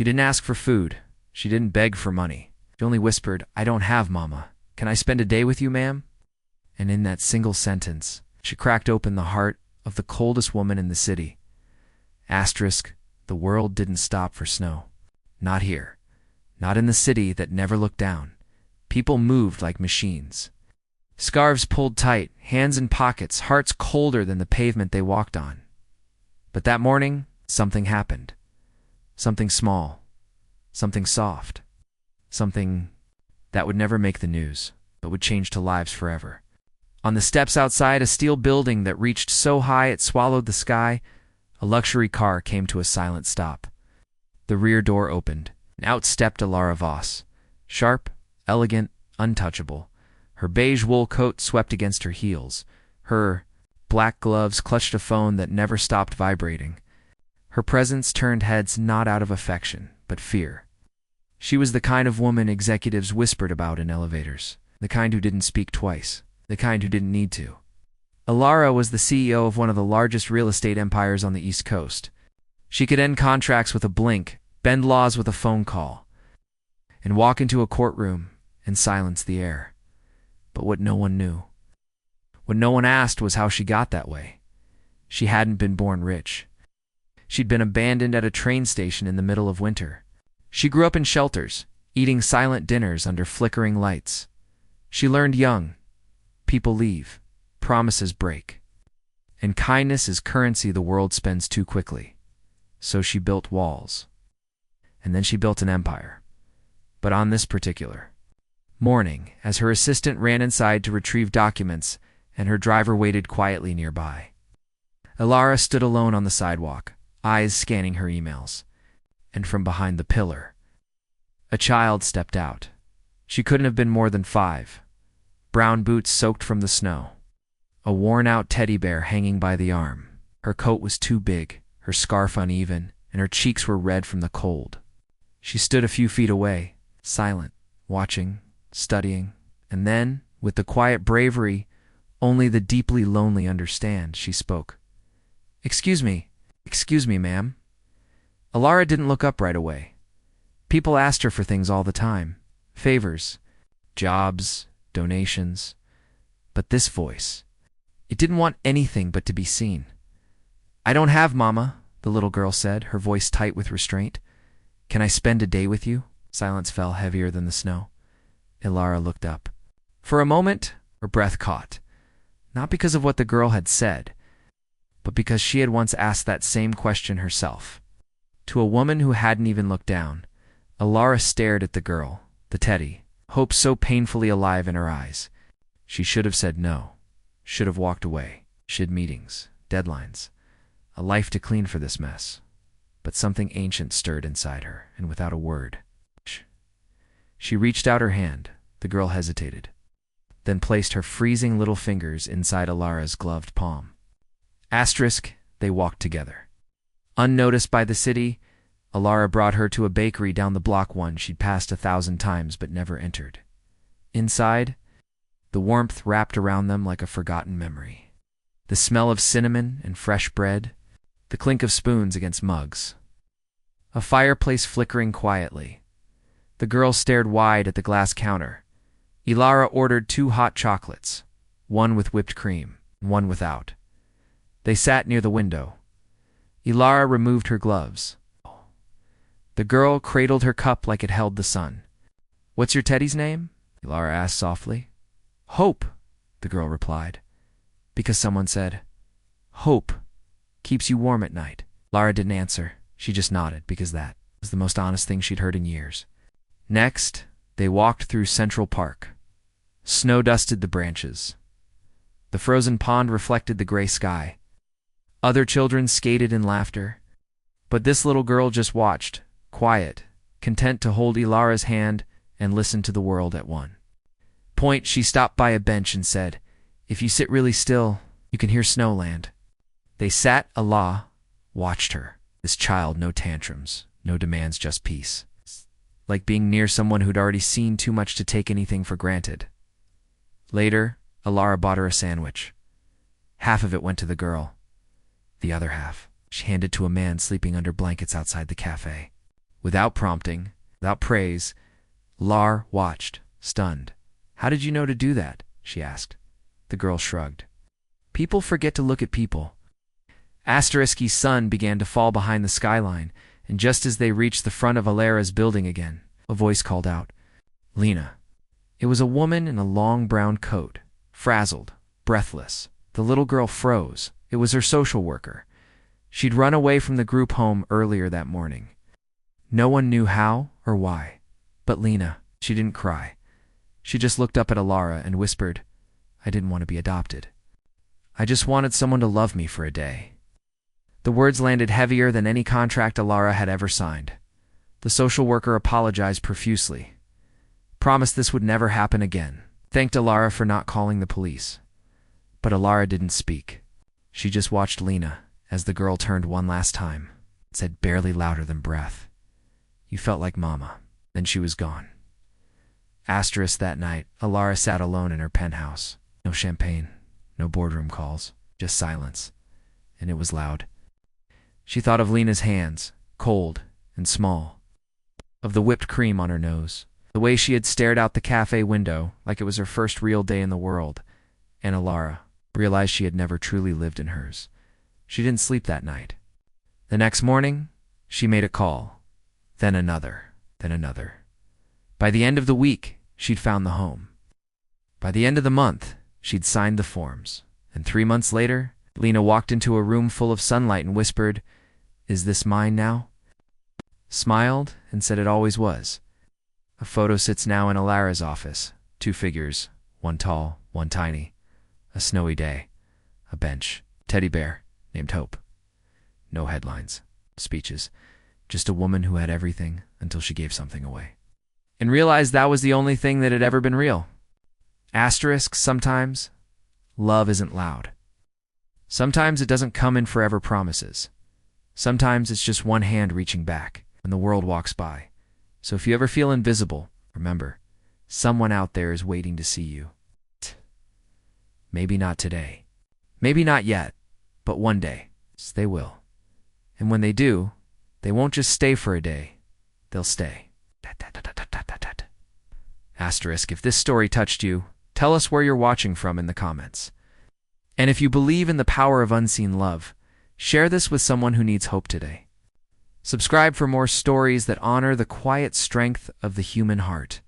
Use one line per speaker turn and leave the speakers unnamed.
She didn't ask for food. She didn't beg for money. She only whispered, "I don't have, Mama. Can I spend a day with you, ma'am?" And in that single sentence, she cracked open the heart of the coldest woman in the city. Asterisk, the world didn't stop for snow. Not here. Not in the city that never looked down. People moved like machines. Scarves pulled tight, hands in pockets, hearts colder than the pavement they walked on. But that morning, something happened. Something small. Something soft. Something that would never make the news, but would change to lives forever. On the steps outside a steel building that reached so high it swallowed the sky, a luxury car came to a silent stop. The rear door opened, and out stepped Alara Voss. Sharp, elegant, untouchable. Her beige wool coat swept against her heels. Her black gloves clutched a phone that never stopped vibrating. Her presence turned heads not out of affection, but fear. She was the kind of woman executives whispered about in elevators, the kind who didn't speak twice, the kind who didn't need to. Alara was the CEO of one of the largest real estate empires on the East Coast. She could end contracts with a blink, bend laws with a phone call, and walk into a courtroom and silence the air. But what no one knew, what no one asked, was how she got that way. She hadn't been born rich. She'd been abandoned at a train station in the middle of winter. She grew up in shelters, eating silent dinners under flickering lights. She learned young. People leave. Promises break. And kindness is currency the world spends too quickly. So she built walls. And then she built an empire. But on this particular morning, as her assistant ran inside to retrieve documents and her driver waited quietly nearby, Alara stood alone on the sidewalk, eyes scanning her emails. And from behind the pillar, a child stepped out. She couldn't have been more than 5. Brown boots soaked from the snow. A worn-out teddy bear hanging by the arm. Her coat was too big, her scarf uneven, and her cheeks were red from the cold. She stood a few feet away, silent, watching, studying, and then, with the quiet bravery only the deeply lonely understand, she spoke. Excuse me, ma'am." Alara didn't look up right away. People asked her for things all the time. Favors, jobs, donations. But this voice, it didn't want anything but to be seen. "I don't have, Mama," the little girl said, her voice tight with restraint. "Can I spend a day with you?" Silence fell heavier than the snow. Alara looked up. For a moment, her breath caught. Not because of what the girl had said, but because she had once asked that same question herself. To a woman who hadn't even looked down, Alara stared at the girl, the teddy, hope so painfully alive in her eyes. She should have said no, should have walked away. She had meetings, deadlines, a life to clean for this mess. But something ancient stirred inside her, and without a word, she reached out her hand. The girl hesitated, then placed her freezing little fingers inside Alara's gloved palm. Asterisk, they walked together. Unnoticed by the city, Alara brought her to a bakery down the block, one she'd passed 1,000 times but never entered. Inside, the warmth wrapped around them like a forgotten memory. The smell of cinnamon and fresh bread, the clink of spoons against mugs. A fireplace flickering quietly. The girl stared wide at the glass counter. Alara ordered 2 hot chocolates, one with whipped cream, and one without. They sat near the window. Alara removed her gloves. The girl cradled her cup like it held the sun. "What's your teddy's name?" Alara asked softly. "Hope," the girl replied, because someone said, "Hope keeps you warm at night." Alara didn't answer. She just nodded, because that was the most honest thing she'd heard in years. Next, they walked through Central Park. Snow dusted the branches. The frozen pond reflected the gray sky. Other children skated in laughter. But this little girl just watched, quiet, content to hold Alara's hand and listen to the world at one point. She stopped by a bench and said, "If you sit really still, you can hear Snowland." They sat. Allah watched her. This child, no tantrums, no demands, just peace. Like being near someone who'd already seen too much to take anything for granted. Later, Alara bought her a sandwich. Half of it went to the girl. The other half she handed to a man sleeping under blankets outside the cafe. Without prompting, without praise, Lar watched, stunned. "How did you know to do that?" she asked. The girl shrugged. "People forget to look at people." Asterisky's sun began to fall behind the skyline, and just as they reached the front of Alara's building again, a voice called out, "Lena." It was a woman in a long brown coat, frazzled, breathless. The little girl froze. It was her social worker. She'd run away from the group home earlier that morning. No one knew how or why. But Lena, she didn't cry. She just looked up at Alara and whispered, "I didn't want to be adopted. I just wanted someone to love me for a day." The words landed heavier than any contract Alara had ever signed. The social worker apologized profusely, promised this would never happen again, thanked Alara for not calling the police. But Alara didn't speak. She just watched Lena as the girl turned one last time, said barely louder than breath, "You felt like Mama." Then she was gone. That night, Alara sat alone in her penthouse. No champagne, no boardroom calls, just silence. And it was loud. She thought of Lena's hands, cold and small, of the whipped cream on her nose, the way she had stared out the cafe window like it was her first real day in the world, and Alara realized she had never truly lived in hers. She didn't sleep that night. The next morning, she made a call, then another, then another. By the end of the week, she'd found the home. By the end of the month, she'd signed the forms. And 3 months later, Lena walked into a room full of sunlight and whispered, "Is this mine now?" Smiled and said it always was. A photo sits now in Alara's office. 2 figures, one tall, one tiny. A snowy day. A bench. Teddy bear named Hope. No headlines, speeches. Just a woman who had everything until she gave something away. And realized that was the only thing that had ever been real. Sometimes love isn't loud. Sometimes it doesn't come in forever promises. Sometimes it's just one hand reaching back when the world walks by. So if you ever feel invisible, remember, someone out there is waiting to see you. Maybe not today. Maybe not yet, but one day, they will. And when they do, they won't just stay for a day, they'll stay. If this story touched you, tell us where you're watching from in the comments. And if you believe in the power of unseen love, share this with someone who needs hope today. Subscribe for more stories that honor the quiet strength of the human heart.